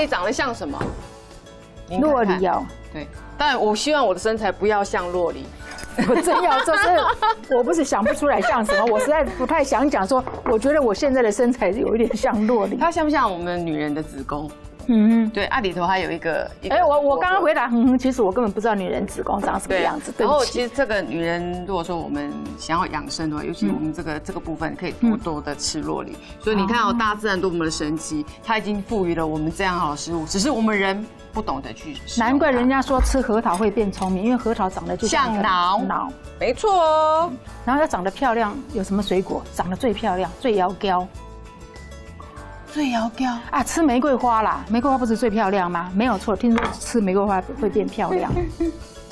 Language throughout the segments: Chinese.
梨长得像什么？酪梨哦。对，但我希望我的身材不要像酪梨。我真要，这是我不是想不出来像什么，我实在不太想讲说，我觉得我现在的身材有一点像酪梨。它像不像我们女人的子宫？对，里头还有一个。我刚刚回答其实我根本不知道女人子宫长什么样子。然后其实这个女人，如果说我们想要养生的话，尤其我们这个部分可以多多的吃酪梨。所以你看大自然多么的神奇，它已经赋予了我们这样好的食物，只是我们人不懂得去使用。难怪人家说吃核桃会变聪明，因为核桃长得就像脑，没错哦。然后要长得漂亮，有什么水果长得最漂亮、最窈窕？最窈窕啊，吃玫瑰花啦！玫瑰花不是最漂亮吗？没有错，听说吃玫瑰花会变漂亮。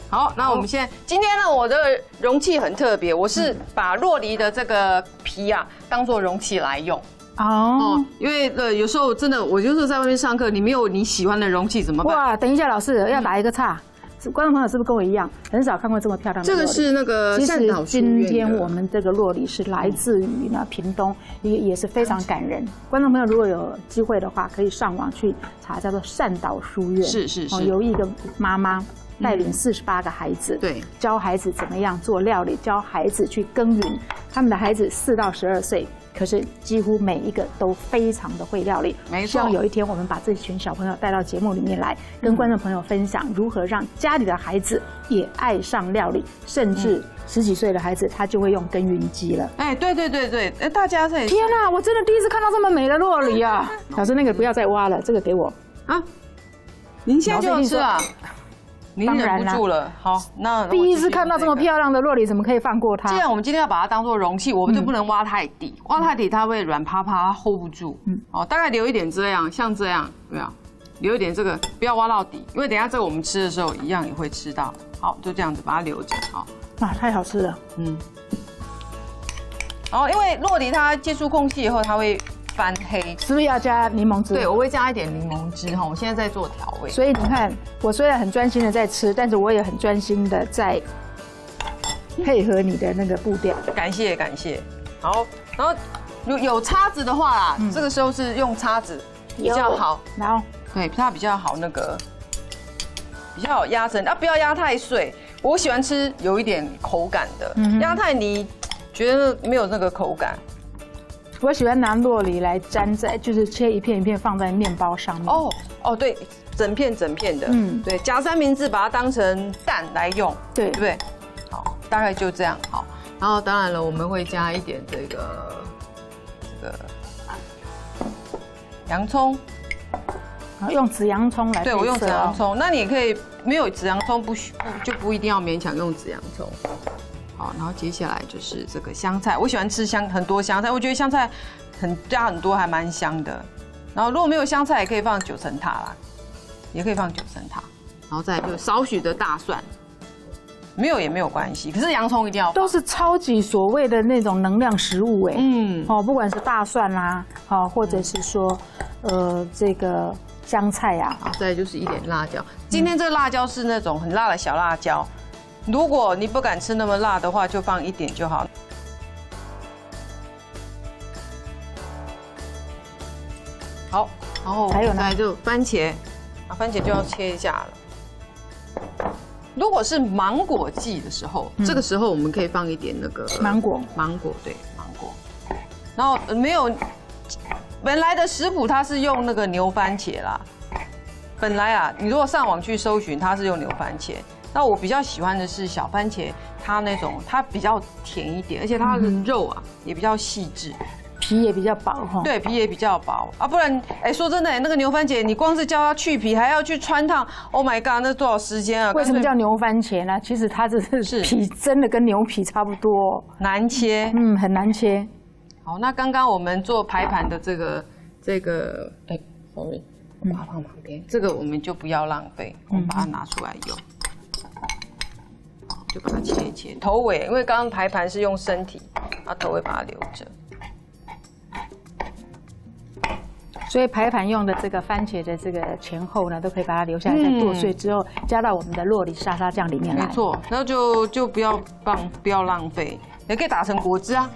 好，那我们今天呢，我的容器很特别，我是把酪梨的这个皮当做容器来用。哦，因为有时候真的，我就是在外面上课，你没有你喜欢的容器怎么办？哇，等一下，老师要打一个岔。观众朋友是不是跟我一样，很少看过这么漂亮的酪梨？这个是那个善导书院的。今天我们这个酪梨是来自于屏东，也是非常感人。观众朋友如果有机会的话，可以上网去查，叫做善导书院。是。由一个妈妈带领48个孩子，对，教孩子怎么样做料理，教孩子去耕耘。他们的孩子4到12岁。可是几乎每一个都非常的会料理，没错。希望有一天我们把这群小朋友带到节目里面来，跟观众朋友分享如何让家里的孩子也爱上料理，甚至10几岁的孩子他就会用耕耘机了。哎，对，大家在天哪，我真的第一次看到这么美的酪梨啊！老师，那个不要再挖了，这个给我啊。您现在就要吃啊？您忍不住了，好，那第一次看到这么漂亮的酪梨，怎么可以放过它？既然我们今天要把它当做容器，我们就不能挖太底，挖太底它会软趴趴 hold 不住。大概留一点这样，像这样，有没有？留一点这个，不要挖到底，因为等一下这个我们吃的时候一样也会吃到。好，就这样子把它留着，好。太好吃了，然后因为酪梨它接触空气以后，它会翻黑，是不是要加柠檬汁？对，我会加一点柠檬汁哈。我现在在做调味，所以你看，我虽然很专心的在吃，但是我也很专心的在配合你的那个步调。感谢。好，然后有叉子的话啦，这个时候是用叉子比较好。然后对，它比较好比较好压成，不要压太碎。我喜欢吃有一点口感的，压太泥觉得没有那个口感。我喜欢拿酪梨来沾在，就是切一片一片放在面包上面。对，整片的，对，夹3明治把它当成蛋来用，对不对？好，大概就这样。好，然后当然了，我们会加一点这个洋葱，用紫洋葱来配色。对，我用紫洋葱，那你可以没有紫洋葱就不一定要勉强用紫洋葱。好，然后接下来就是这个香菜，我喜欢吃很多香菜，我觉得香菜加很多还蛮香的。然后如果没有香菜，也可以放9层塔啦，也可以放9层塔。然后再就少许的大蒜，没有也没有关系，可是洋葱一定要放。都是超级所谓的那种能量食物哎，不管是大蒜啦，或者是说这个香菜啊，再就是一点辣椒。今天这个辣椒是那种很辣的小辣椒。如果你不敢吃那么辣的话，就放一点就好。好，然后还有呢，就番茄，番茄就要切一下了。如果是芒果季的时候，这个时候我们可以放一点那个芒果，对，芒果。然后没有，本来的食谱它是用那个牛番茄啦。本来你如果上网去搜寻，它是用牛番茄。那我比较喜欢的是小番茄，它比较甜一点，而且它的肉也比较细致，皮也比较薄哈。对，皮也比较薄不然说真的，那个牛番茄你光是叫它去皮，还要去穿烫 ，Oh my god， 那多少时间啊？为什么叫牛番茄呢？其实它这是皮真的跟牛皮差不多，难切，很难切。好，那刚刚我们做排盘的这个，sorry， 把它放旁边，这个我们就不要浪费，我们把它拿出来用。就把它切一切，头尾，因为刚刚排盘是用身体，头尾把它留着。所以排盘用的这个番茄的这个前后呢，都可以把它留下来，再剁碎之后加到我们的酪梨沙沙酱里面来。没错，然后就不要浪费。也可以打成果汁啊。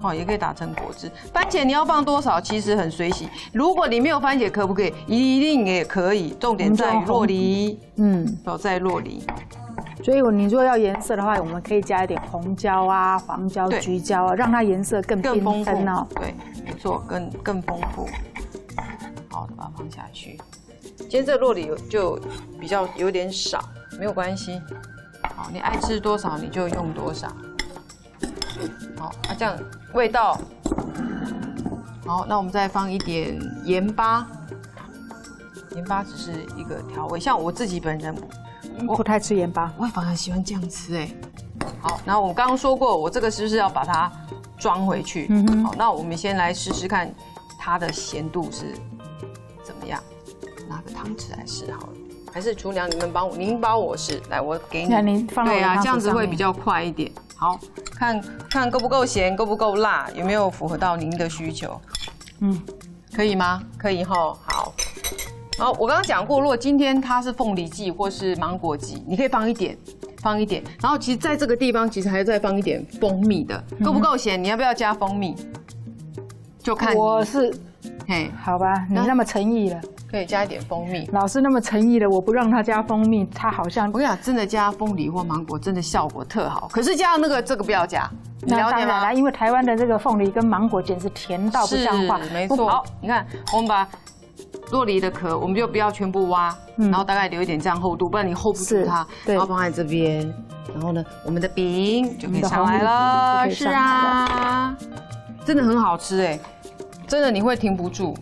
好，也可以打成果汁。番茄你要放多少，其实很随喜。如果你没有番茄，可不可以？一定也可以。重点在于酪梨，在酪梨。所以你如果要颜色的话，我们可以加一点红椒啊、黄椒、橘椒啊，让它颜色更缤纷哦。对，没错，更丰富。好的，把它放下去。今天这个酪梨就比较有点少，没有关系。好，你爱吃多少你就用多少。好，那这样味道好，那我们再放一点盐巴。盐巴只是一个调味，像我自己本人不太吃盐巴，我反而喜欢这样吃哎。好，然后我刚刚说过，我这个是不是要把它装回去？好，那我们先来试试看它的咸度是怎么样。拿个汤匙来试好了，还是厨娘您帮我试，来我给你。那您放到我的汤匙上面。对啊，这样子会比较快一点。好，看够不够咸，够不够辣，有没有符合到您的需求？可以吗？可以齁。好。然后我刚刚讲过，如果今天它是凤梨季或是芒果季，你可以放一点。然后其实在这个地方，其实还要再放一点蜂蜜的，够不够咸？你要不要加蜂蜜？就看你。我是，好吧，你那么诚意了，可以加一点蜂蜜。老师那么诚意了，我不让他加蜂蜜，他好像我跟你讲，真的加凤梨或芒果，真的效果特好。可是加这个不要加，你了解吗？因为台湾的这个凤梨跟芒果简直甜到不像话。没错。好，你看，我们把酪梨的壳，我们就不要全部挖，然后大概留一点这样厚度，不然你 hold 不住它。然后放在这边，然后呢，我们的饼就可以上来了。是啊，真的很好吃哎，真的你会停不住。